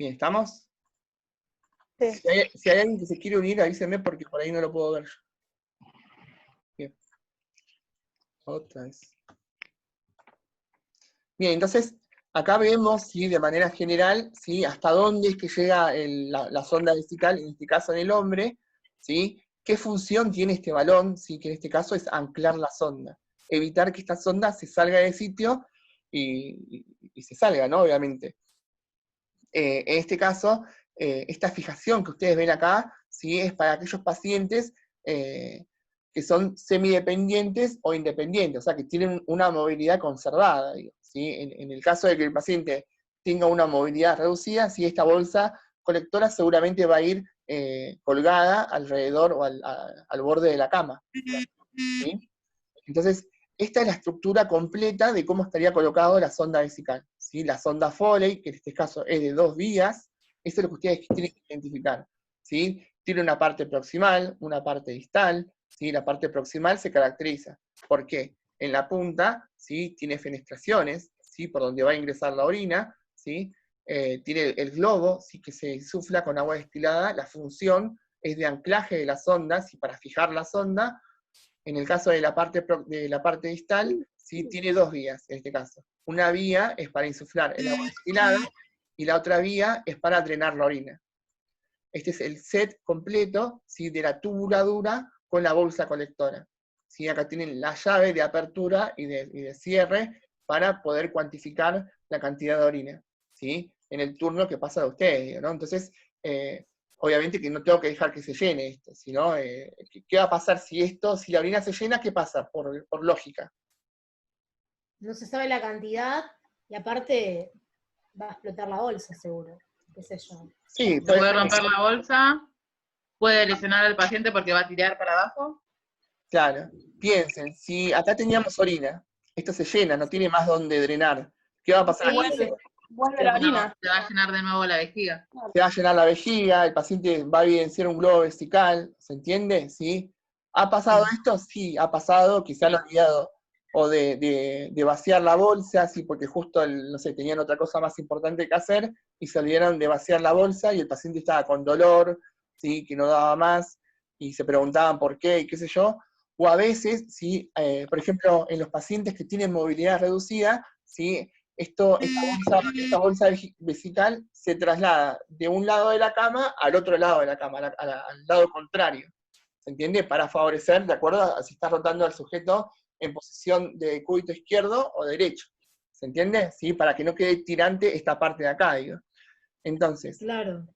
Bien, ¿estamos? Sí. Si hay alguien que se quiere unir, avísenme porque por ahí no lo puedo ver yo. Bien. Otra vez. Bien, entonces, acá vemos, ¿sí? De manera general, ¿sí? Hasta dónde es que llega la sonda vesical, en este caso en el hombre, ¿sí? ¿Qué función tiene este balón? ¿Sí? Que en este caso es anclar la sonda. Evitar que esta sonda se salga de sitio y se salga, ¿no? Obviamente. En este caso, esta fijación que ustedes ven acá, ¿sí? Es para aquellos pacientes que son semidependientes o independientes, o sea, que tienen una movilidad conservada, digo, ¿sí? En el caso de que el paciente tenga una movilidad reducida, ¿sí? Esta bolsa colectora seguramente va a ir colgada alrededor o al borde de la cama, ¿sí? Entonces, esta es la estructura completa de cómo estaría colocado la sonda vesical, ¿sí? La sonda Foley, que en este caso es de 2 vías, eso es lo que ustedes tienen que identificar, ¿sí? Tiene una parte proximal, una parte distal, ¿sí? La parte proximal se caracteriza. ¿Por qué? En la punta, ¿sí? Tiene fenestraciones, ¿sí? Por donde va a ingresar la orina, ¿sí? Tiene el globo, ¿sí? Que se insufla con agua destilada, la función es de anclaje de la sonda, ¿sí? Para fijar la sonda. En el caso de la parte distal, ¿sí? Tiene 2 vías en este caso. Una vía es para insuflar el agua destilada y la otra vía es para drenar la orina. Este es el set completo, ¿sí? De la tubuladura con la bolsa colectora. ¿Sí? Acá tienen la llave de apertura y de cierre para poder cuantificar la cantidad de orina, ¿sí? En el turno que pasa de ustedes, ¿no? Entonces, obviamente que no tengo que dejar que se llene esto, sino, ¿qué va a pasar si la orina se llena? ¿Qué pasa? Por lógica. No se sabe la cantidad y aparte va a explotar la bolsa seguro, qué sé yo. Sí, Se puede romper la bolsa, puede lesionar al paciente porque va a tirar para abajo. Claro, piensen, si acá teníamos orina, esto se llena, no tiene más donde drenar, ¿qué va a pasar? Vuelve la orina. Se va a llenar de nuevo la vejiga. Se va a llenar la vejiga, el paciente va a evidenciar un globo vesical, ¿se entiende? ¿Sí? ¿Ha pasado esto? Sí, ha pasado, que se han olvidado o de vaciar la bolsa, sí, porque justo, no sé, tenían otra cosa más importante que hacer y se olvidaron de vaciar la bolsa y el paciente estaba con dolor, ¿sí? Que no daba más y se preguntaban por qué y qué sé yo. O a veces, ¿sí? Por ejemplo, en los pacientes que tienen movilidad reducida, ¿sí? Esta bolsa vesical se traslada de un lado de la cama al otro lado de la cama, al lado contrario. ¿Se entiende? Para favorecer, de acuerdo a si está rotando al sujeto en posición de cúbito izquierdo o derecho. ¿Se entiende? ¿Sí? Para que no quede tirante esta parte de acá, digo. Entonces, Claro.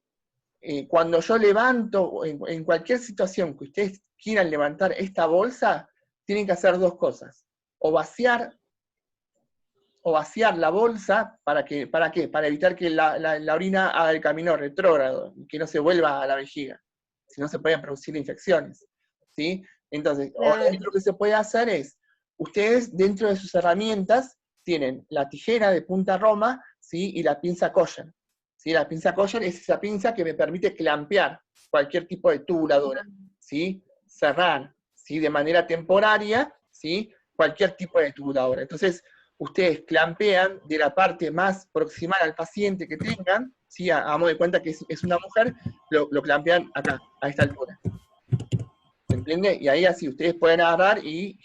Cuando yo levanto, en cualquier situación que ustedes quieran levantar esta bolsa, tienen que hacer 2 cosas. O vaciar la bolsa, ¿para qué? Para evitar que la orina haga el camino retrógrado, y que no se vuelva a la vejiga, si no se pueden producir infecciones, ¿sí? Entonces, Claro. obviamente lo que se puede hacer es, ustedes dentro de sus herramientas tienen la tijera de punta roma, ¿sí? Y la pinza Collar, ¿sí? La pinza Collar es esa pinza que me permite clampear cualquier tipo de tubuladura, ¿sí? Cerrar, ¿sí? De manera temporaria, ¿sí? Cualquier tipo de tubuladura. Entonces, ustedes clampean de la parte más proximal al paciente que tengan, ¿sí? A modo de cuenta que es una mujer, lo clampean acá, a esta altura. ¿Se entiende? Y ahí así ustedes pueden agarrar y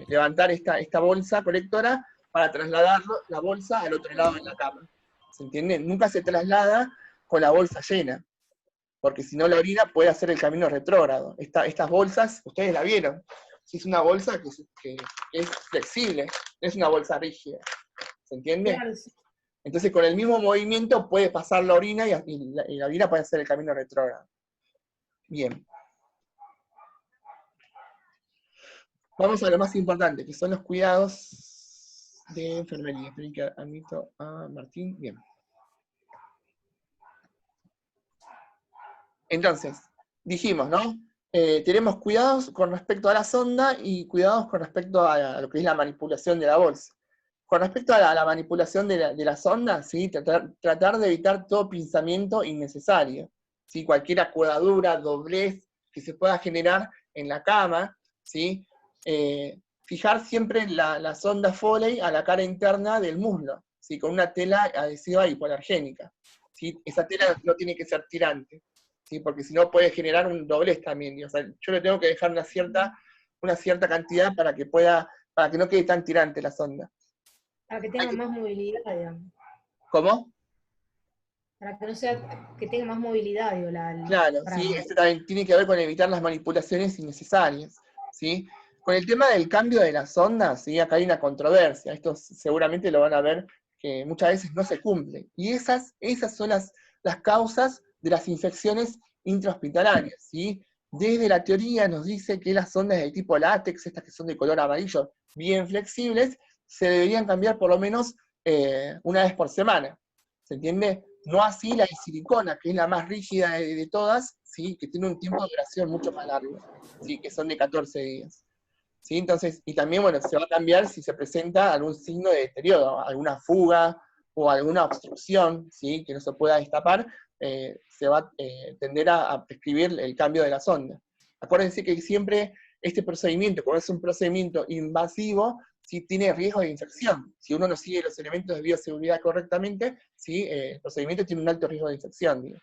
levantar esta bolsa colectora para trasladar la bolsa al otro lado de la cama. ¿Se entiende? Nunca se traslada con la bolsa llena, porque si no la orina puede hacer el camino retrógrado. Estas bolsas, ustedes la vieron, es una bolsa que es flexible, no es una bolsa rígida. ¿Se entiende? Claro, sí. Entonces con el mismo movimiento puede pasar la orina y la orina puede hacer el camino retrógrado. Bien. Vamos a lo más importante, que son los cuidados de enfermería. Esperen que admito a Martín. Bien. Entonces, dijimos, ¿no? Tenemos cuidados con respecto a la sonda y cuidados con respecto a lo que es la manipulación de la bolsa. Con respecto a la manipulación de la sonda, ¿sí? Tratar de evitar todo pinzamiento innecesario, ¿sí? Cualquier acodadura, doblez que se pueda generar en la cama, ¿sí? Fijar siempre la sonda Foley a la cara interna del muslo, ¿sí? Con una tela adhesiva hipoalergénica. ¿sí? Esa tela no tiene que ser tirante, ¿sí? Porque si no puede generar un doblez también. O sea, yo le tengo que dejar una cierta cantidad para que no quede tan tirante la sonda. Para que tenga más movilidad, digamos. ¿Cómo? Para que no sea, que tenga más movilidad, digo, Claro, sí, esto también tiene que ver con evitar las manipulaciones innecesarias, ¿sí? Con el tema del cambio de las ondas, ¿sí? Acá hay una controversia, esto seguramente lo van a ver que muchas veces no se cumple, y esas son las causas de las infecciones intrahospitalarias, ¿sí? Desde la teoría nos dice que las ondas de tipo látex, estas que son de color amarillo, bien flexibles, se deberían cambiar por lo menos una vez por semana, ¿se entiende? No así la de silicona, que es la más rígida de todas, ¿sí? Que tiene un tiempo de duración mucho más largo, ¿sí? Que son de 14 días. ¿Sí? Entonces, y también, bueno, se va a cambiar si se presenta algún signo de deterioro, alguna fuga o alguna obstrucción, ¿sí? Que no se pueda destapar, se va a tender a prescribir el cambio de la sonda. Acuérdense que siempre este procedimiento, como es un procedimiento invasivo, sí tiene riesgo de infección. Si uno no sigue los elementos de bioseguridad correctamente, ¿sí? El procedimiento tiene un alto riesgo de infección. Digo.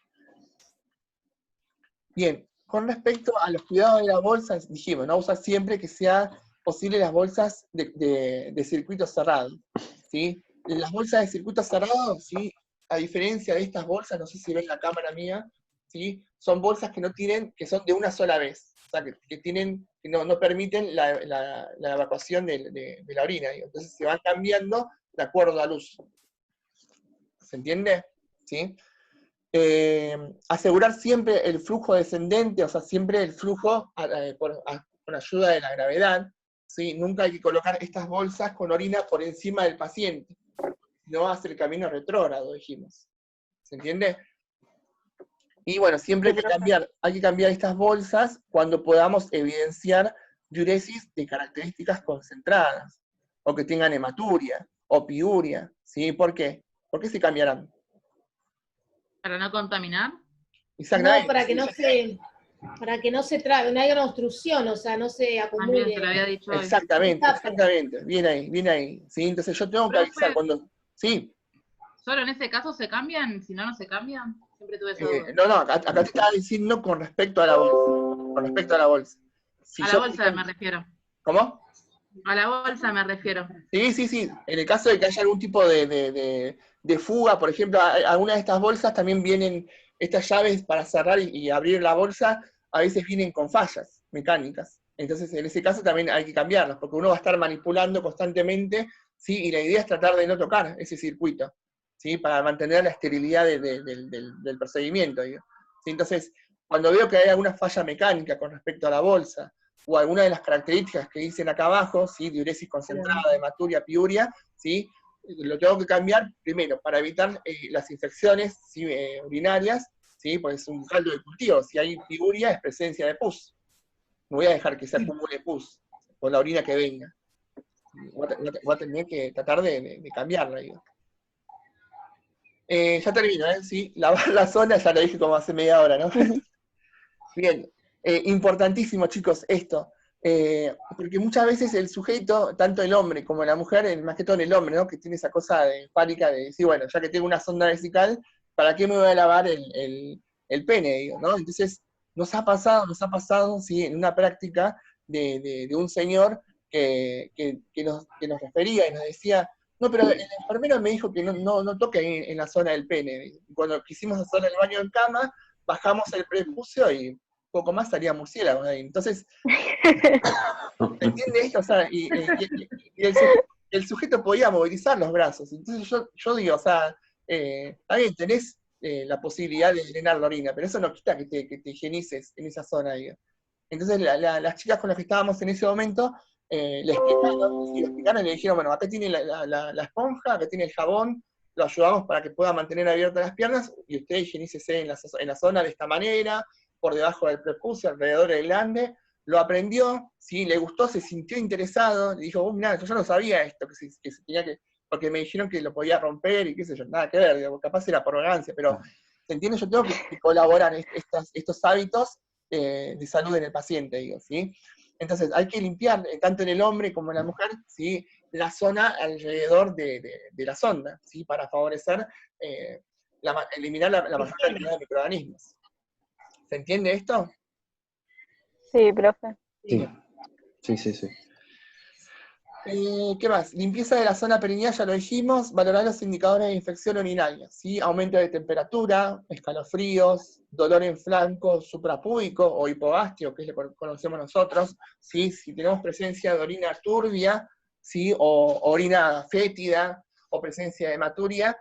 Bien, con respecto a los cuidados de las bolsas, dijimos, no usa siempre que sea posible las bolsas de circuito cerrado. ¿Sí? Las bolsas de circuito cerrado, ¿sí? A diferencia de estas bolsas, no sé si ven la cámara mía, ¿sí? Son bolsas que son de una sola vez. O sea, que no permiten la evacuación de la orina. Digo. Entonces se van cambiando de acuerdo al uso. ¿Se entiende? ¿Sí? Asegurar siempre el flujo descendente, o sea, siempre el flujo con ayuda de la gravedad. ¿Sí? Nunca hay que colocar estas bolsas con orina por encima del paciente. No hace el camino retrógrado, dijimos. ¿Se entiende? Y bueno, siempre hay que cambiar estas bolsas cuando podamos evidenciar diuresis de características concentradas, o que tengan hematuria, o piuria, ¿sí? ¿Por qué? ¿Por qué se cambiarán? ¿Para no contaminar? Exactamente. No, para que no se trabe, no haya una obstrucción, o sea, no se acumule. También se lo había dicho hoy. Exactamente, bien ahí. ¿Sí? Entonces yo tengo que avisar cuando... Sí. ¿Solo en ese caso se cambian? Si no, no se cambian. Siempre tuve esa duda. No, acá te estaba diciendo con respecto a la bolsa. Con respecto a la bolsa. A la bolsa me refiero. ¿Cómo? A la bolsa me refiero. Sí. En el caso de que haya algún tipo de fuga, por ejemplo, algunas de estas bolsas también vienen, estas llaves para cerrar y abrir la bolsa, a veces vienen con fallas mecánicas. Entonces, en ese caso también hay que cambiarlas, porque uno va a estar manipulando constantemente, ¿sí? Y la idea es tratar de no tocar ese circuito, ¿sí? Para mantener la esterilidad del procedimiento. Digo. ¿Sí? Entonces, cuando veo que hay alguna falla mecánica con respecto a la bolsa, o alguna de las características que dicen acá abajo, ¿sí? Diuresis concentrada, hematuria, piuria, ¿sí? Lo tengo que cambiar primero para evitar las infecciones, ¿sí? Urinarias, ¿sí? Porque es un caldo de cultivo. Si hay piuria es presencia de pus. No voy a dejar que se acumule pus por la orina que venga. Voy a tener que tratar de cambiarla. Digo. Ya termino, ¿eh? ¿Sí? Lavar la zona, ya lo dije como hace media hora, ¿no? Bien. Importantísimo, chicos, esto. Porque muchas veces el sujeto, tanto el hombre como la mujer, más que todo el hombre, ¿no? Que tiene esa cosa de fálica de decir, bueno, ya que tengo una sonda vesical, ¿para qué me voy a lavar el pene? Digo, ¿no? Entonces, nos ha pasado, ¿sí? En una práctica de un señor que nos refería y nos decía, no, pero el enfermero me dijo que no toque ahí en la zona del pene. Cuando quisimos hacer el baño en cama, bajamos el prepucio y poco más salía murciélago de ahí. Entonces, ¿se entiende esto? O sea, y el sujeto podía movilizar los brazos. Entonces yo digo, o sea, también tenés la posibilidad de drenar la orina, pero eso no quita que te higienices en esa zona. Digo. Entonces las chicas con las que estábamos en ese momento le explicaron y le dijeron, bueno, acá tiene la esponja, acá tiene el jabón, lo ayudamos para que pueda mantener abiertas las piernas y usted higienícese en la zona de esta manera, por debajo del prepucio, alrededor del glande. Lo aprendió, ¿sí? Le gustó, se sintió interesado, le dijo, mirá, yo no sabía esto, que se tenía que, porque me dijeron que lo podía romper y qué sé yo, nada que ver, digo, capaz era por vagancia, pero, ¿se entiende? Yo tengo que colaborar estos hábitos de salud en el paciente, digo, ¿sí? Entonces, hay que limpiar, tanto en el hombre como en la mujer, ¿sí? La zona alrededor de la sonda, ¿sí? Para favorecer eliminar la mayor cantidad de microorganismos. ¿Se entiende esto? Sí, profe. Sí, sí, sí, sí. ¿Qué más? Limpieza de la zona perineal, ya lo dijimos. Valorar los indicadores de infección urinaria, ¿sí? Aumento de temperatura, escalofríos, dolor en flanco suprapúbico o hipogastrio, que es lo que conocemos nosotros, ¿sí? Si tenemos presencia de orina turbia, ¿sí? O orina fétida, o presencia de hematuria,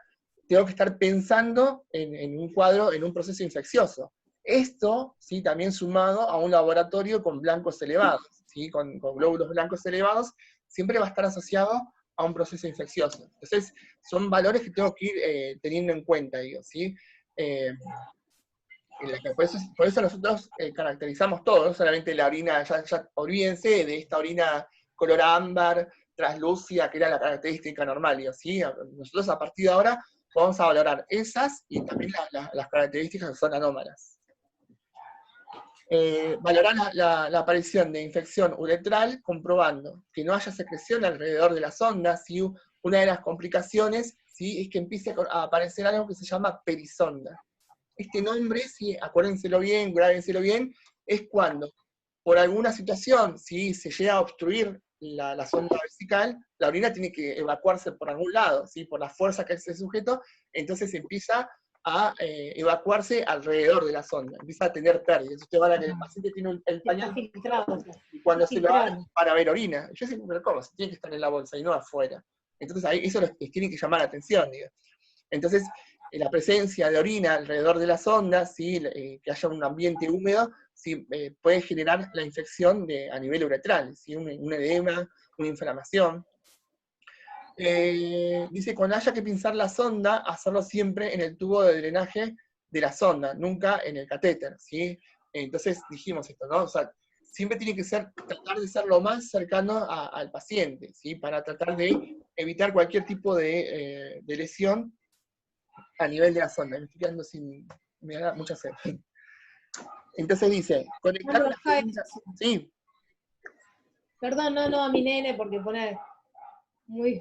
tengo que estar pensando en un cuadro, en un proceso infeccioso. Esto, ¿sí? También sumado a un laboratorio con blancos elevados, ¿sí? Con glóbulos blancos elevados, siempre va a estar asociado a un proceso infeccioso. Entonces, son valores que tengo que ir teniendo en cuenta, digo, ¿sí? Por eso nosotros caracterizamos todo, no solamente la orina, ya olvídense de esta orina color ámbar, traslúcida, que era la característica normal, digo, ¿sí? Nosotros a partir de ahora vamos a valorar esas y también las características que son anómalas. Valorar la aparición de infección uretral comprobando que no haya secreción alrededor de la sonda. ¿Sí? Una de las complicaciones, ¿sí? Es que empiece a aparecer algo que se llama perisonda. Este nombre, ¿sí? Acuérdenselo bien, grábenselo bien, es cuando por alguna situación, si se llega a obstruir la sonda vesical, la orina tiene que evacuarse por algún lado, ¿sí? Por la fuerza que hace el sujeto, entonces empieza a evacuarse alrededor de la sonda, empieza a tener pérdidas. Usted va a ver que el paciente tiene el pañal y cuando se lo abre para ver orina. Yo siempre, pero ¿cómo? Tiene que estar en la bolsa y no afuera. Entonces ahí eso les tiene que llamar la atención, digo. Entonces, la presencia de orina alrededor de la sonda, ¿sí? Que haya un ambiente húmedo, ¿sí? Puede generar la infección a nivel uretral, ¿sí? Un edema, una inflamación. Dice, cuando haya que pinzar la sonda, hacerlo siempre en el tubo de drenaje de la sonda, nunca en el catéter, ¿sí? Entonces dijimos esto, ¿no? O sea, siempre tiene que tratar de ser lo más cercano al paciente, ¿sí? Para tratar de evitar cualquier tipo de lesión a nivel de la sonda. Me estoy quedando sin... me da mucha sed. Entonces dice, conectar una jeringa... Sí. Perdón, no, a mi nene porque pone muy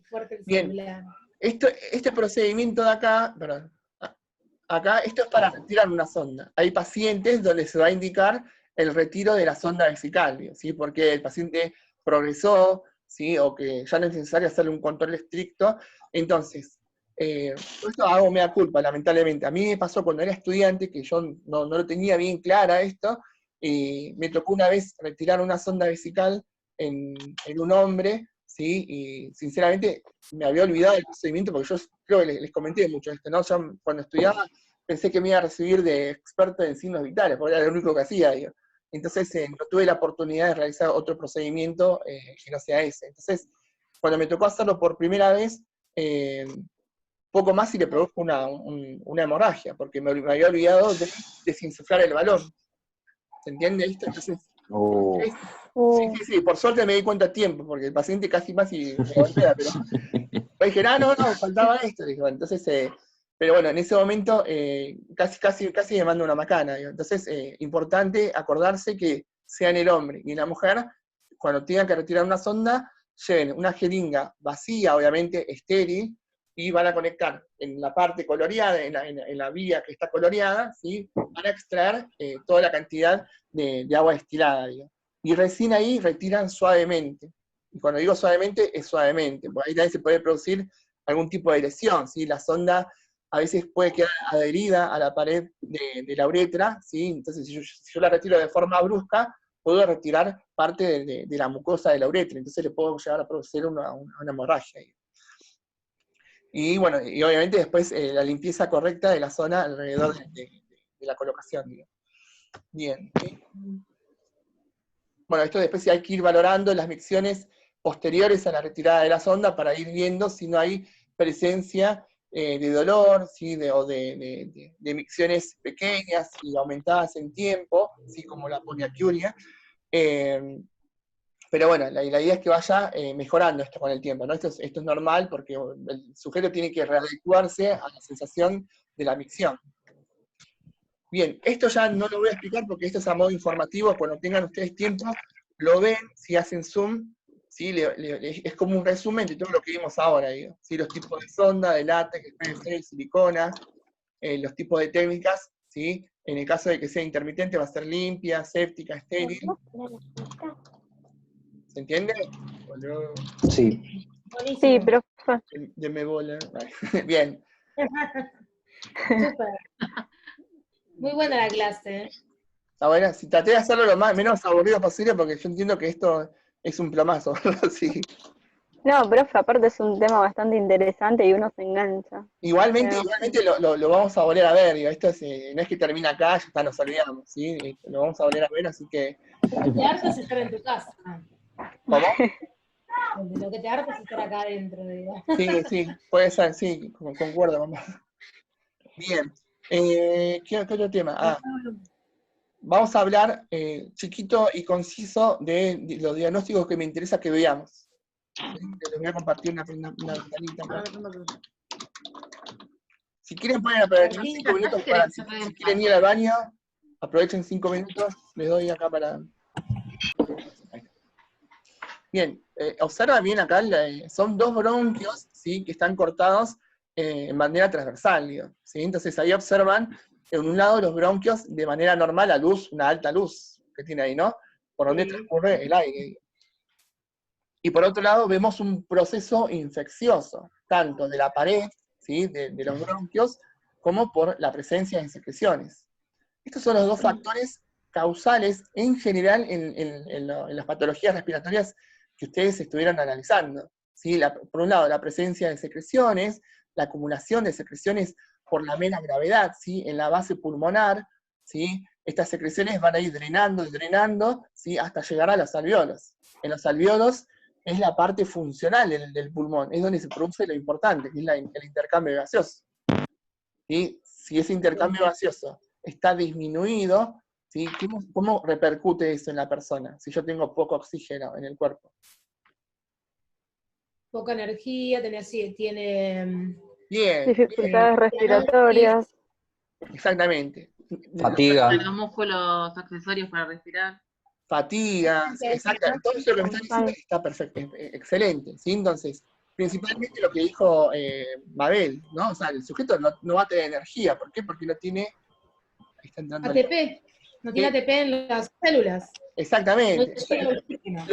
fuerte el celular. Este procedimiento de acá, perdón, acá, esto es para retirar una sonda. Hay pacientes donde se va a indicar el retiro de la sonda vesical, ¿sí? Porque el paciente progresó, ¿sí? O que ya no es necesario hacerle un control estricto. Entonces, esto hago mea culpa, lamentablemente. A mí me pasó cuando era estudiante, que yo no lo tenía bien clara esto, y me tocó una vez retirar una sonda vesical en un hombre, ¿sí? Y sinceramente me había olvidado del procedimiento, porque yo creo que les comenté mucho esto, ¿no? Yo cuando estudiaba pensé que me iba a recibir de experto en signos vitales, porque era lo único que hacía, digo. Entonces no tuve la oportunidad de realizar otro procedimiento que no sea ese. Entonces, cuando me tocó hacerlo por primera vez, poco más y le produjo una hemorragia, porque me había olvidado de desinsuflar el balón. ¿Se entiende esto? Entonces, sí, por suerte me di cuenta a tiempo, porque el paciente casi más y me golpea, pero dije, no, faltaba esto. Dijo, entonces, pero bueno, en ese momento casi me manda una macana. Digo. Entonces, importante acordarse que sean el hombre y la mujer, cuando tengan que retirar una sonda, lleven una jeringa vacía, obviamente estéril, y van a conectar en la parte coloreada, en la vía que está coloreada, ¿sí? Van a extraer toda la cantidad de agua destilada, digo. Y recién ahí retiran suavemente. Y cuando digo suavemente, es suavemente, porque ahí también se puede producir algún tipo de lesión, ¿sí? La sonda a veces puede quedar adherida a la pared de la uretra, ¿sí? Entonces si yo la retiro de forma brusca, puedo retirar parte de la mucosa de la uretra, entonces le puedo llegar a producir una hemorragia. Y bueno, y obviamente después la limpieza correcta de la zona alrededor de la colocación, digo. Bien. Bueno, esto después sí hay que ir valorando las micciones posteriores a la retirada de la sonda para ir viendo si no hay presencia de dolor, ¿sí? o de micciones pequeñas y aumentadas en tiempo, ¿sí? Como la poliacuria. Pero bueno, la idea es que vaya mejorando esto con el tiempo, ¿no? Esto es normal porque el sujeto tiene que readecuarse a la sensación de la micción. Bien, esto ya no lo voy a explicar porque esto es a modo informativo, cuando tengan ustedes tiempo, lo ven, si hacen zoom, ¿sí? Es como un resumen de todo lo que vimos ahora, digo, ¿sí? Los tipos de sonda, de látex, PVC, silicona, los tipos de técnicas, ¿sí? En el caso de que sea intermitente va a ser limpia, séptica, estéril. ¿Se entiende? Sí. Sí, Buenísimo. profe. Deme bola. Bien. Súper. Muy buena la clase. Ahora, si traté de hacerlo lo menos aburrido posible, porque yo entiendo que esto es un plomazo. Sí. No, profe, aparte es un tema bastante interesante y uno se engancha. Igualmente lo vamos a volver a ver, digo, esto no es que termina acá, ya está, nos olvidamos, ¿sí? Lo vamos a volver a ver, así que... Lo que te hartas es estar en tu casa. ¿Cómo? Lo que te hartas es estar acá adentro, digo. Sí, puede ser, sí, concuerdo, mamá. Bien. ¿Qué otro tema? Vamos a hablar chiquito y conciso de los diagnósticos que me interesa que veamos. ¿Sí? Les voy a compartir una ventanita acá. Si quieren pueden aprovechar 5 minutos para, si quieren ir al baño, aprovechen 5 minutos, les doy acá para... Bien, observa bien acá, son 2 bronquios, ¿sí? Que están cortados en manera transversal, digo, ¿sí? Entonces ahí observan, en un lado los bronquios de manera normal, la luz, una alta luz que tiene ahí, ¿no? Por donde transcurre el aire, digo. Y por otro lado vemos un proceso infeccioso, tanto de la pared, ¿sí? de los bronquios, como por la presencia de secreciones. Estos son los 2 factores causales en general en las patologías respiratorias que ustedes estuvieron analizando. ¿Sí? Por un lado, la presencia de secreciones, la acumulación de secreciones por la mera gravedad, ¿sí? En la base pulmonar, ¿sí? Estas secreciones van a ir drenando y drenando, ¿sí? Hasta llegar a los alvéolos. En los alvéolos es la parte funcional del pulmón, es donde se produce lo importante, que es el intercambio gaseoso. ¿Sí? Si ese intercambio gaseoso está disminuido, ¿sí? ¿Cómo repercute eso en la persona? Si yo tengo poco oxígeno en el cuerpo. Poca energía, tiene Bien, Dificultades respiratorias. exactamente. Fatiga. Los músculos accesorios para respirar. Fatiga, exactamente. Todo eso que me están diciendo está perfecto, excelente. ¿Sí? Entonces, principalmente lo que dijo Mabel, ¿no? O sea, el sujeto no va a tener energía. ¿Por qué? Porque no tiene... Ahí está entrando ATP. No tiene ATP en las células. Exactamente. No llega el oxígeno.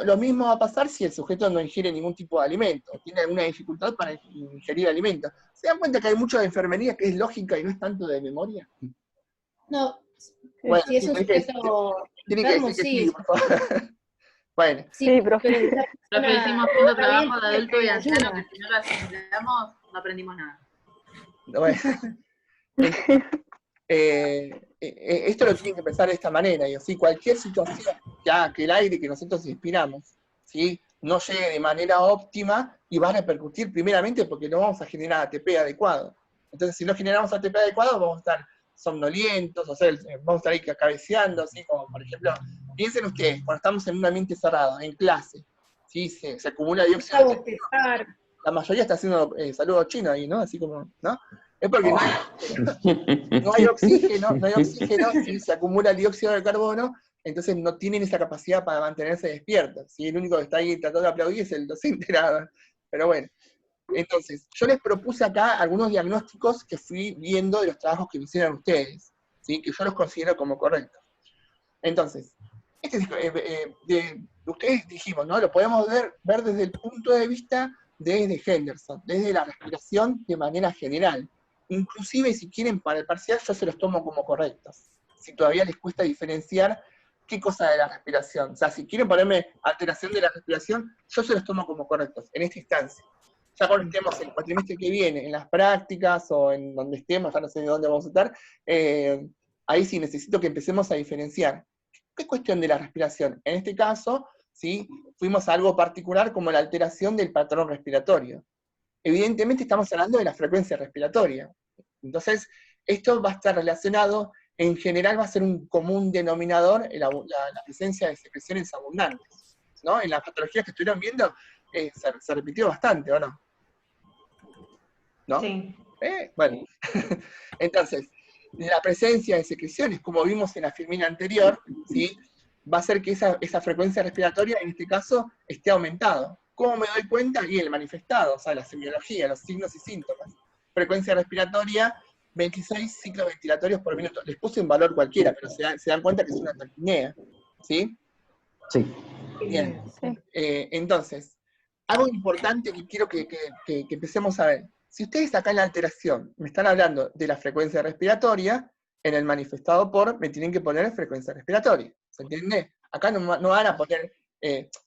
Lo mismo va a pasar si el sujeto no ingiere ningún tipo de alimento, tiene alguna dificultad para ingerir alimentos. ¿Se dan cuenta que hay mucho de enfermería que es lógica y no es tanto de memoria? No, Bueno, si es un sujeto tiene que enfermo, decir que sí. sí, por favor. Bueno. Sí, profe. Pero esa Profe, persona hicimos haciendo está bien, trabajo de adulto y anciano, ayuda. que si no lo asimilamos, no aprendimos nada. Bueno. Esto lo tienen que pensar de esta manera, digo, ¿sí? Cualquier situación que haga que el aire que nosotros inspiramos, ¿sí? No llegue de manera óptima y va a repercutir primeramente porque no vamos a generar ATP adecuado. Entonces, si no generamos ATP adecuado, vamos a estar somnolientos, o sea, vamos a estar ahí cabeceando, así como, por ejemplo, piensen ustedes, cuando estamos en un ambiente cerrado, en clase, ¿sí? Se acumula dióxido de carbono. La mayoría está haciendo saludo chino ahí, ¿no? Así como, ¿no? Es porque no hay oxígeno, ¿sí? Se acumula el dióxido de carbono, entonces no tienen esa capacidad para mantenerse despiertos, ¿sí? El único que está ahí tratando de aplaudir es el docente nada. Pero bueno, entonces, yo les propuse acá algunos diagnósticos que fui viendo de los trabajos que me hicieron ustedes, ¿sí? Que yo los considero como correctos. Entonces, ustedes dijimos, ¿no? Lo podemos ver desde el punto de vista de Henderson, desde la respiración de manera general. Inclusive si quieren para el parcial yo se los tomo como correctos. Si todavía les cuesta diferenciar qué cosa de la respiración. O sea, si quieren ponerme alteración de la respiración, yo se los tomo como correctos en esta instancia. Ya cuando estemos en el cuatrimestre que viene, en las prácticas o en donde estemos, ya no sé de dónde vamos a estar, ahí sí necesito que empecemos a diferenciar. ¿Qué cuestión de la respiración? En este caso, ¿sí? Fuimos a algo particular como la alteración del patrón respiratorio. Evidentemente estamos hablando de la frecuencia respiratoria. Entonces, esto va a estar relacionado, en general va a ser un común denominador la presencia de secreciones abundantes, ¿no? En las patologías que estuvieron viendo, se repitió bastante, ¿o no? ¿No? Sí. Bueno, entonces, la presencia de secreciones, como vimos en la filmina anterior, ¿sí? va a hacer que esa frecuencia respiratoria, en este caso, esté aumentado. ¿Cómo me doy cuenta? Y el manifestado, o sea, la semiología, los signos y síntomas. Frecuencia respiratoria, 26 ciclos ventilatorios por minuto. Les puse un valor cualquiera, pero se dan cuenta que es una taquipnea, ¿sí? Sí. Bien. Sí. Entonces, algo importante que quiero que empecemos a ver. Si ustedes acá en la alteración me están hablando de la frecuencia respiratoria, en el manifestado por me tienen que poner frecuencia respiratoria. ¿Se entiende? Acá no van a poner,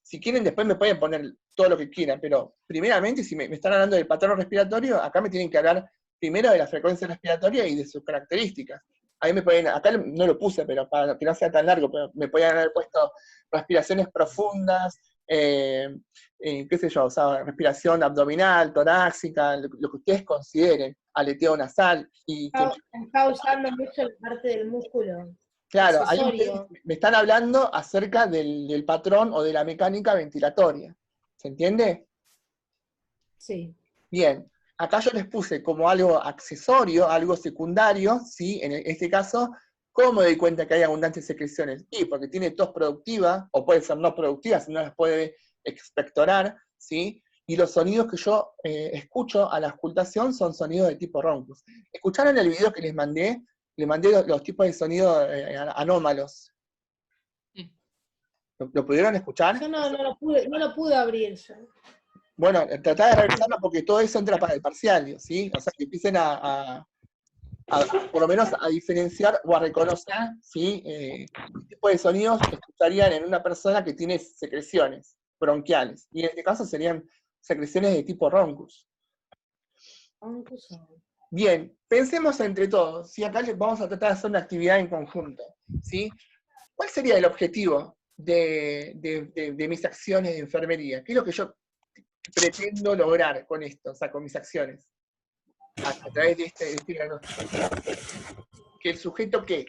si quieren después me pueden poner todo lo que quieran, pero primeramente si me están hablando del patrón respiratorio, acá me tienen que hablar primero de la frecuencia respiratoria y de sus características. Ahí me pueden, acá no lo puse, pero para que no sea tan largo, pero me podían haber puesto respiraciones profundas, qué sé yo, o sea, respiración abdominal, torácica, lo que ustedes consideren, aleteo nasal. Y que, Está usando mucho la parte del músculo. claro, ahí accesorio. ustedes me están hablando acerca del patrón o de la mecánica ventilatoria. ¿Se entiende? Sí. Bien, acá yo les puse como algo accesorio, algo secundario, ¿sí? En este caso, ¿cómo me doy cuenta que hay abundantes secreciones? Y porque tiene tos productiva, o puede ser no productiva, si no las puede expectorar, ¿sí? Y los sonidos que yo escucho a la auscultación son sonidos de tipo roncus. ¿Escucharon el video que les mandé? Les mandé los tipos de sonidos anómalos. Sí. ¿Lo pudieron escuchar? Yo no lo pude abrir yo. Bueno, tratá de revisarlo porque todo eso entra para el parcial, ¿sí? O sea, que empiecen por lo menos a diferenciar o a reconocer, ¿sí? Qué tipo de sonidos escucharían en una persona que tiene secreciones bronquiales. Y en este caso serían secreciones de tipo roncus. Bien, pensemos entre todos, ¿sí? Acá vamos a tratar de hacer una actividad en conjunto, ¿sí? ¿Cuál sería el objetivo de mis acciones de enfermería? ¿Qué es lo que yo pretendo lograr con esto, o sea, con mis acciones? A través de este diagnóstico. Que el sujeto, ¿qué?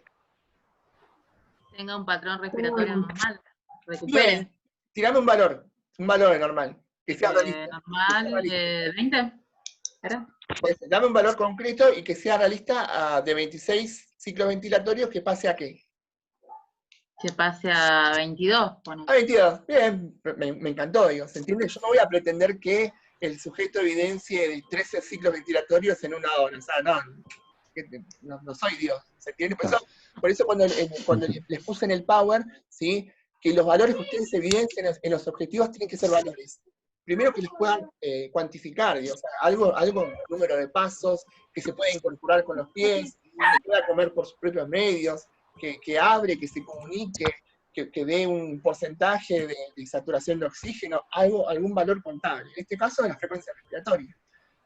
Tenga un patrón respiratorio normal. Recupere. Bien, tirame un valor de normal, que sea realista. Normal, 20. ¿Era? Pues, dame un valor concreto y que sea realista de 26 ciclos ventilatorios, que pase a qué? Que pase a 22. Bueno. A 22, bien, me encantó, digo, ¿se entiende? Yo no voy a pretender que el sujeto evidencie de 13 ciclos ventilatorios en una hora, o sea, no soy Dios, ¿se entiende? Por eso cuando les puse en el Power, ¿sí? Que los valores que ustedes evidencien en los objetivos tienen que ser valores. Primero que les puedan cuantificar, digo, o sea, algo, número de pasos, que se pueda incorporar con los pies, que pueda comer por sus propios medios, que abre, que se comunique, que dé un porcentaje de saturación de oxígeno, algún valor contable. En este caso, de la frecuencia respiratoria.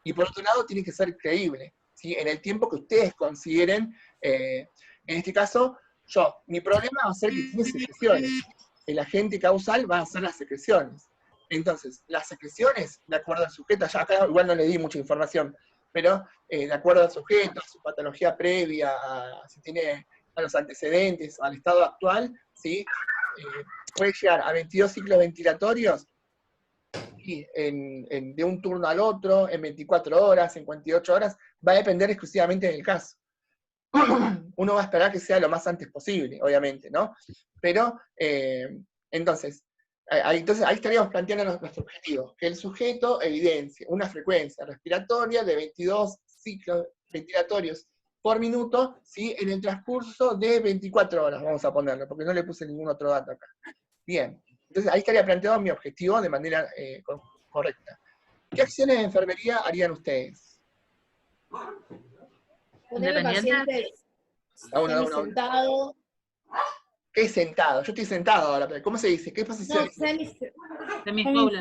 Y por otro lado, tiene que ser creíble, ¿sí? En el tiempo que ustedes consideren. En este caso, mi problema va a ser que tiene secreciones. El agente causal va a ser las secreciones. Entonces, las secreciones, de acuerdo al sujeto, ya acá igual no le di mucha información, pero de acuerdo al sujeto, a su patología previa, si tiene a los antecedentes, al estado actual, ¿sí? Puede llegar a 22 ciclos ventilatorios y de un turno al otro, en 24 horas, en 48 horas, va a depender exclusivamente del caso. Uno va a esperar que sea lo más antes posible, obviamente, ¿no? Pero, entonces ahí estaríamos planteando nuestro objetivo, que el sujeto evidencie una frecuencia respiratoria de 22 ciclos ventilatorios por minuto, ¿sí? En el transcurso de 24 horas, vamos a ponerlo, porque no le puse ningún otro dato acá. Bien, entonces ahí estaría planteado mi objetivo de manera correcta. ¿Qué acciones de enfermería harían ustedes? Poner al paciente sentado. ¿Qué es sentado? Yo estoy sentado ahora, pero ¿cómo se dice? ¿Qué posición? No, Semi-Fowler.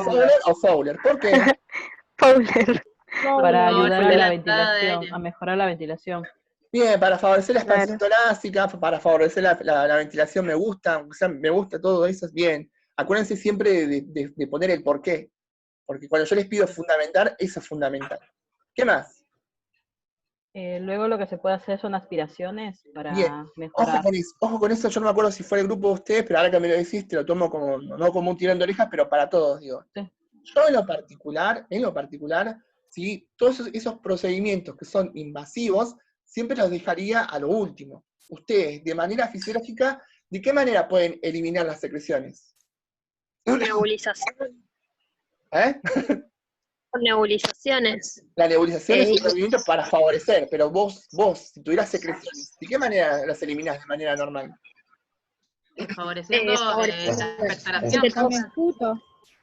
¿Fowler o Fowler? ¿Por qué? Fowler. Para ayudar a la la ventilación, aire. a mejorar la ventilación. Bien, para favorecer la expansión Claro. torácica, para favorecer la ventilación me gusta, o sea, me gusta todo eso, es bien. Acuérdense siempre de poner el porqué, porque cuando yo les pido fundamentar, eso es fundamental. ¿Qué más? Luego lo que se puede hacer son aspiraciones para Bien. mejorar. Ojo con eso, yo no me acuerdo si fue el grupo de ustedes, pero ahora que me lo decís, te lo tomo como, no como un tirón de orejas, pero para todos, digo. Sí. Yo en lo particular, ¿sí? Todos esos procedimientos que son invasivos, siempre los dejaría a lo último. Ustedes, de manera fisiológica, ¿De qué manera pueden eliminar las secreciones? Nebulización. ¿Eh? Con nebulizaciones. La nebulización es un movimiento para favorecer, pero vos, si tuvieras secreciones, ¿de qué manera las eliminás de manera normal? Favoreciendo la expectoración.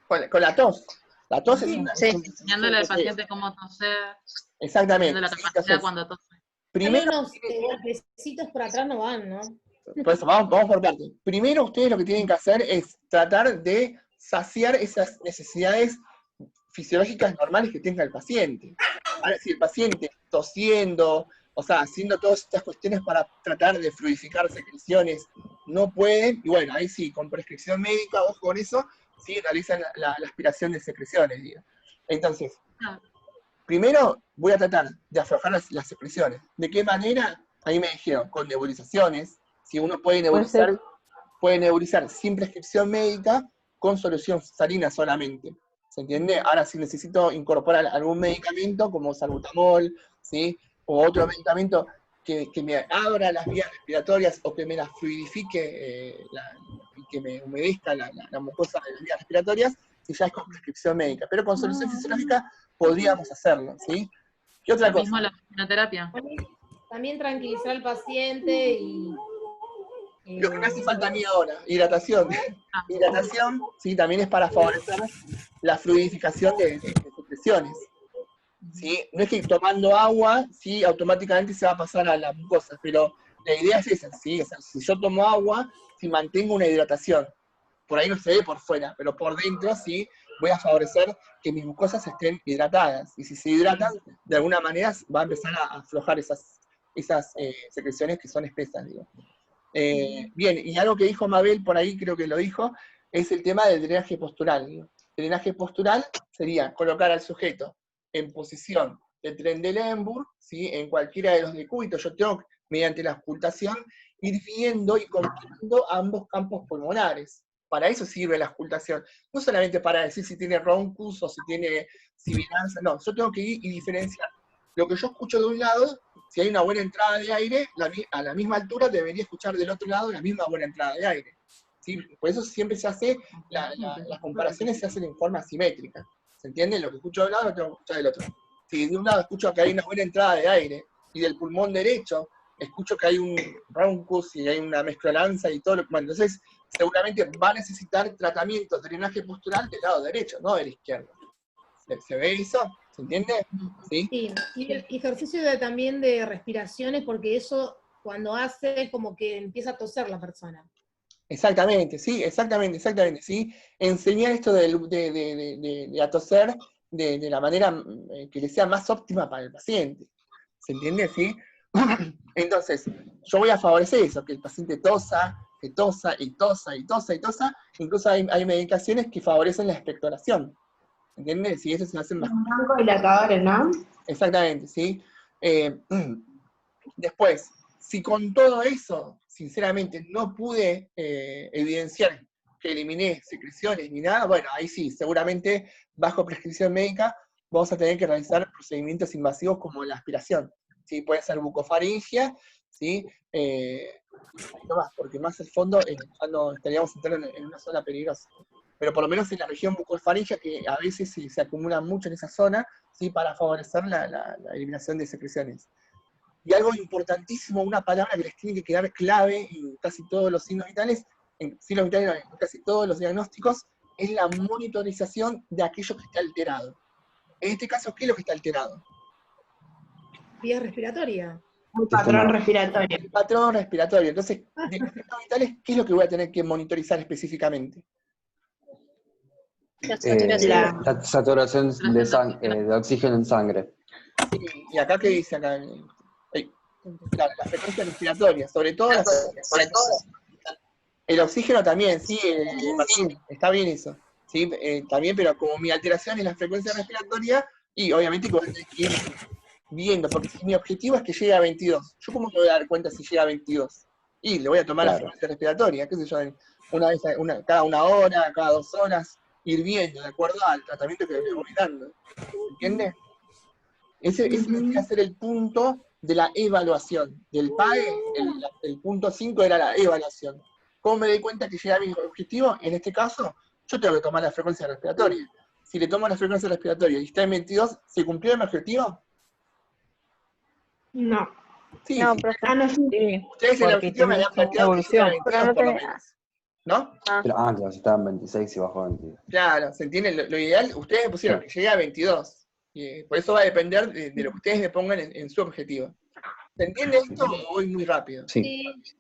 Con la tos. La tos es una... Sí. Enseñándole al paciente cómo toser, Exactamente. teniendo la Sí, capacidad entonces, cuando tose. primero, Unos golpecitos por atrás no van, ¿no? por eso, vamos por partes. Primero, ustedes lo que tienen que hacer es tratar de saciar esas necesidades fisiológicas normales que tenga el paciente. Ahora, si el paciente tosiendo, o sea, haciendo todas estas cuestiones para tratar de fluidificar secreciones, no pueden, y bueno, ahí sí, con prescripción médica, ojo con eso, sí realizan la aspiración de secreciones, digo. Entonces, primero voy a tratar de aflojar las secreciones. ¿De qué manera? Ahí me dijeron, con nebulizaciones, si uno puede nebulizar sin prescripción médica, con solución salina solamente. ¿Se entiende? Ahora, si necesito incorporar algún medicamento, como salbutamol, ¿sí? O otro medicamento que me abra las vías respiratorias o que me las fluidifique y que me humedezca la mucosa de las vías respiratorias, si ya es con prescripción médica. Pero con solución fisiológica podríamos hacerlo, ¿sí? ¿Qué otra Lo mismo cosa? la fisioterapia. También tranquilizar al paciente y... Lo que me hace falta a mí ahora, hidratación. Hidratación, sí, también es para favorecer la fluidificación de secreciones. ¿Sí? No es que tomando agua, sí, automáticamente se va a pasar a la mucosa, pero la idea es esa, ¿sí? O sea, si yo tomo agua, si mantengo una hidratación, por ahí no se ve por fuera, pero por dentro sí voy a favorecer que mis mucosas estén hidratadas, y si se hidratan, de alguna manera va a empezar a aflojar esas secreciones que son espesas, digo. Bien, y algo que dijo Mabel, por ahí creo que lo dijo, es el tema del drenaje postural. ¿No? El drenaje postural sería colocar al sujeto en posición de Trendelenburg, ¿sí? En cualquiera de los decúbitos. Yo tengo, mediante la auscultación, ir viendo y comprobando ambos campos pulmonares. Para eso sirve la auscultación. No solamente para decir si tiene roncus o si tiene sibilancia, no, yo tengo que ir y diferenciar. Lo que yo escucho de un lado, si hay una buena entrada de aire, a la misma altura debería escuchar del otro lado la misma buena entrada de aire. ¿Sí? Por eso siempre se hace, las comparaciones se hacen en forma simétrica. ¿Se entiende? Lo que escucho de un lado lo tengo que escuchar del otro. Si de un lado escucho que hay una buena entrada de aire, y del pulmón derecho escucho que hay un roncus y hay una mezclolanza y todo lo que... Bueno, entonces seguramente va a necesitar tratamiento de drenaje postural del lado derecho, no del izquierdo. ¿Se ve eso? ¿Se entiende? Sí. Sí, y el ejercicio también de respiraciones, porque eso cuando hace es como que empieza a toser la persona. Exactamente, sí, exactamente, ¿sí? Enseñar esto de a toser de la manera que le sea más óptima para el paciente. ¿Se entiende? ¿Sí? Entonces, yo voy a favorecer eso, que el paciente tosa, que tosa y tosa y tosa y tosa. Incluso hay medicaciones que favorecen la expectoración. ¿Entiendes? Sí, eso se hace más. Dilatadores, ¿no? Exactamente, ¿sí? Después, si con todo eso, sinceramente, no pude evidenciar que eliminé secreciones ni nada, bueno, ahí sí, seguramente, bajo prescripción médica, vamos a tener que realizar procedimientos invasivos como la aspiración. ¿Sí? Puede ser bucofaringia, ¿sí? No más, porque más al fondo ya no estaríamos entrando en una zona peligrosa. Pero por lo menos en la región bucofaringia, que a veces se acumula mucho en esa zona, ¿sí? Para favorecer la eliminación de secreciones. Y algo importantísimo, una palabra que les tiene que quedar clave en casi todos los signos vitales, en casi todos los diagnósticos, es la monitorización de aquello que está alterado. En este caso, ¿qué es lo que está alterado? Vía respiratoria. Un patrón respiratorio. El patrón respiratorio. Entonces, de los signos vitales, ¿qué es lo que voy a tener que monitorizar específicamente? La saturación de oxígeno en sangre. Y acá, ¿qué dice acá? La frecuencia respiratoria, sobre todo el oxígeno también, sí, Martín, está bien eso, ¿sí? También, pero como mi alteración es la frecuencia respiratoria, y obviamente que voy a tener que ir viendo, porque si mi objetivo es que llegue a 22, ¿yo cómo me voy a dar cuenta si llega a 22? Y le voy a tomar la frecuencia respiratoria, qué sé yo, cada una hora, cada 2 horas, ir viendo, de acuerdo al tratamiento que le voy dando, ¿entiendes? Ese vendría a ser el punto de la evaluación. Del PAE, el punto 5 era la evaluación. ¿Cómo me doy cuenta que llega a mi objetivo? En este caso, yo tengo que tomar la frecuencia respiratoria. Si le tomo la frecuencia respiratoria y está en 22, ¿se cumplió mi objetivo? No. Sí, No, sí. profe. Ah, no, sí. Sí, Ustedes en el porque objetivo me tiene habían planteado que llega a evolución. 22 Pero no por lo tenía. menos. ¿No? Pero, claro, si estaba en 26 y bajó a 22. Claro, ¿se entiende? Lo ideal, ustedes me pusieron Sí. que llegue a 22. Y por eso va a depender de lo que ustedes me pongan en su objetivo. ¿Se entiende esto o voy muy rápido? Sí. Sí.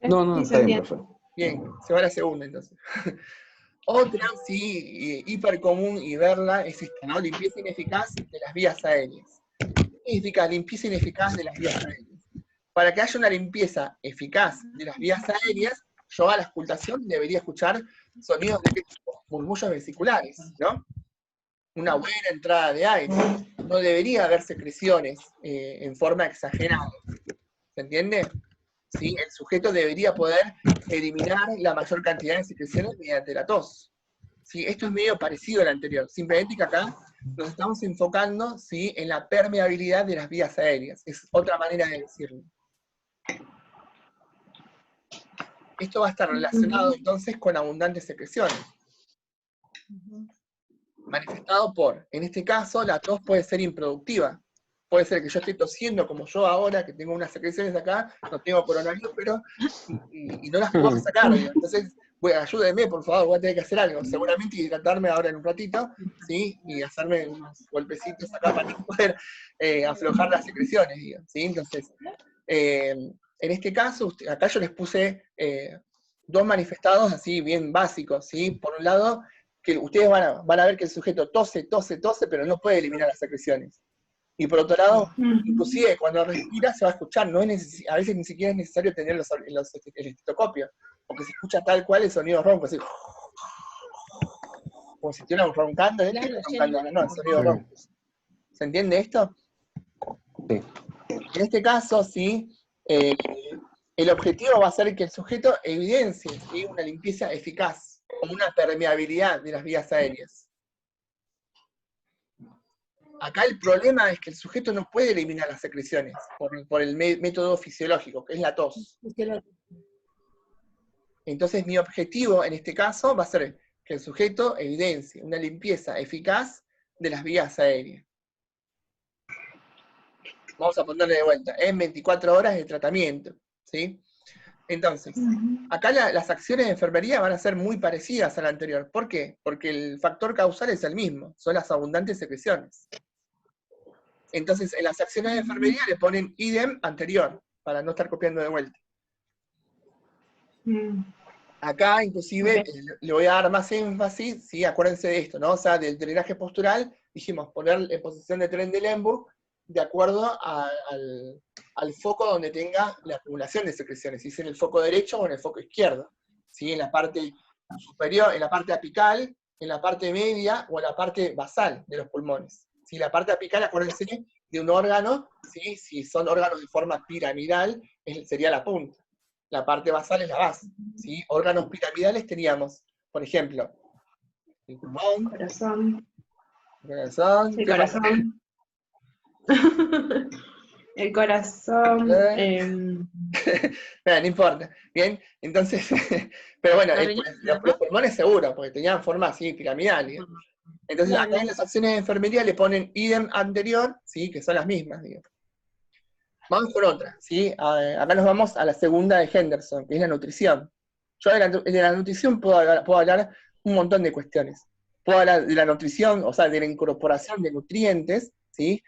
No, Sí, está se bien, entiende. profe. Bien, se va a la segunda entonces. Otra, sí, hiper común y verla es esta, ¿no? Limpieza ineficaz de las vías aéreas. ¿Qué significa limpieza ineficaz de las vías aéreas? Para que haya una limpieza eficaz de las vías aéreas, yo a la auscultación debería escuchar sonidos de murmullos vesiculares, ¿no? Una buena entrada de aire. No debería haber secreciones en forma exagerada. ¿Se entiende? ¿Sí? El sujeto debería poder eliminar la mayor cantidad de secreciones mediante la tos. ¿Sí? Esto es medio parecido al anterior, simplemente que acá nos estamos enfocando, ¿sí?, en la permeabilidad de las vías aéreas. Es otra manera de decirlo. Esto va a estar relacionado entonces con abundantes secreciones. Manifestado por, en este caso, la tos puede ser improductiva. Puede ser que yo esté tosiendo como yo ahora, que tengo unas secreciones acá, no tengo coronavirus, pero y no las puedo sacar. Digo. Entonces, ayúdenme, por favor, voy a tener que hacer algo. Seguramente hidratarme ahora en un ratito, ¿sí? Y hacerme unos golpecitos acá para poder aflojar las secreciones, digo, ¿sí? Entonces, en este caso, acá yo les puse dos manifestados así bien básicos, ¿sí? Por un lado, que ustedes van a ver que el sujeto tose, pero no puede eliminar las secreciones. Y por otro lado, inclusive cuando respira se va a escuchar, no es a veces ni siquiera es necesario tener el estetoscopio, porque se escucha tal cual el sonido ronco, así, como si estuvieran roncando, no, el sonido ronco. ¿Se entiende esto? Sí. En este caso, sí, el objetivo va a ser que el sujeto evidencie, ¿sí?, una limpieza eficaz, como una permeabilidad de las vías aéreas. Acá el problema es que el sujeto no puede eliminar las secreciones por el método fisiológico, que es la tos. Entonces mi objetivo en este caso va a ser que el sujeto evidencie una limpieza eficaz de las vías aéreas. Vamos a ponerle de vuelta, en 24 horas de tratamiento, ¿sí? Entonces, acá las acciones de enfermería van a ser muy parecidas a la anterior. ¿Por qué? Porque el factor causal es el mismo, son las abundantes secreciones. Entonces, en las acciones de enfermería le ponen idem anterior, para no estar copiando de vuelta. Acá, inclusive, le voy a dar más énfasis, ¿sí? Acuérdense de esto, ¿no? O sea, del drenaje postural, dijimos poner en posición de Trendelenburg, de acuerdo al foco donde tenga la acumulación de secreciones, si es en el foco derecho o en el foco izquierdo, ¿sí? En la parte superior, en la parte apical, en la parte media o en la parte basal de los pulmones. ¿Sí? La parte apical, acuérdense, de un órgano, ¿sí? Si son órganos de forma piramidal, sería la punta. La parte basal es la base. ¿Sí? Órganos piramidales teníamos, por ejemplo, el pulmón, Corazón. el El corazón. El corazón. No importa. Bien, entonces, pero bueno, los pulmones seguro, porque tenían forma así, piramidal. ¿sí? Entonces, acá en las acciones de enfermería le ponen idem anterior, ¿sí? Que son las mismas, digo. Vamos con otra, ¿sí? Acá nos vamos a la segunda de Henderson, que es la nutrición. Yo de la nutrición puedo hablar un montón de cuestiones. Puedo hablar de la nutrición, o sea, de la incorporación de nutrientes, ¿sí?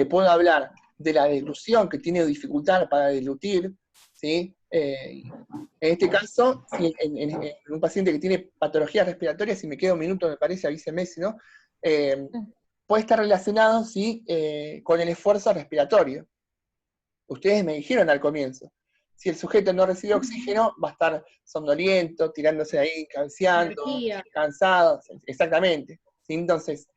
Puedo hablar de la deglución, que tiene dificultad para deglutir, ¿sí? En este caso, ¿sí? en un paciente que tiene patologías respiratorias, si me queda un minuto me parece, avíseme si no, puede estar relacionado, ¿sí? Con el esfuerzo respiratorio. Ustedes me dijeron al comienzo, si el sujeto no recibe oxígeno, va a estar somnoliento, tirándose ahí, cabeceando, cansado, exactamente. ¿Sí? Entonces,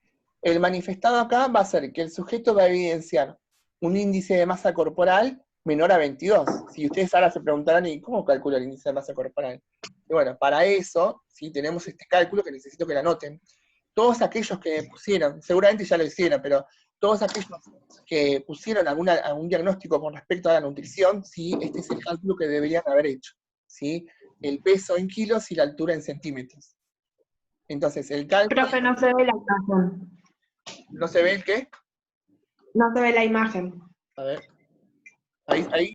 el manifestado acá va a ser que el sujeto va a evidenciar un índice de masa corporal menor a 22. Si ustedes ahora se preguntarán, ¿y cómo calculo el índice de masa corporal? Y bueno, para eso, ¿sí? Tenemos este cálculo que necesito que lo anoten. Todos aquellos que pusieron, seguramente ya lo hicieron, pero todos aquellos que pusieron algún diagnóstico con respecto a la nutrición, ¿sí? Este es el cálculo que deberían haber hecho, ¿sí? el peso en kilos y la altura en centímetros. Entonces, el cálculo... Profe, no se ve la imagen. ¿No se ve el qué? No se ve la imagen. A ver. Ahí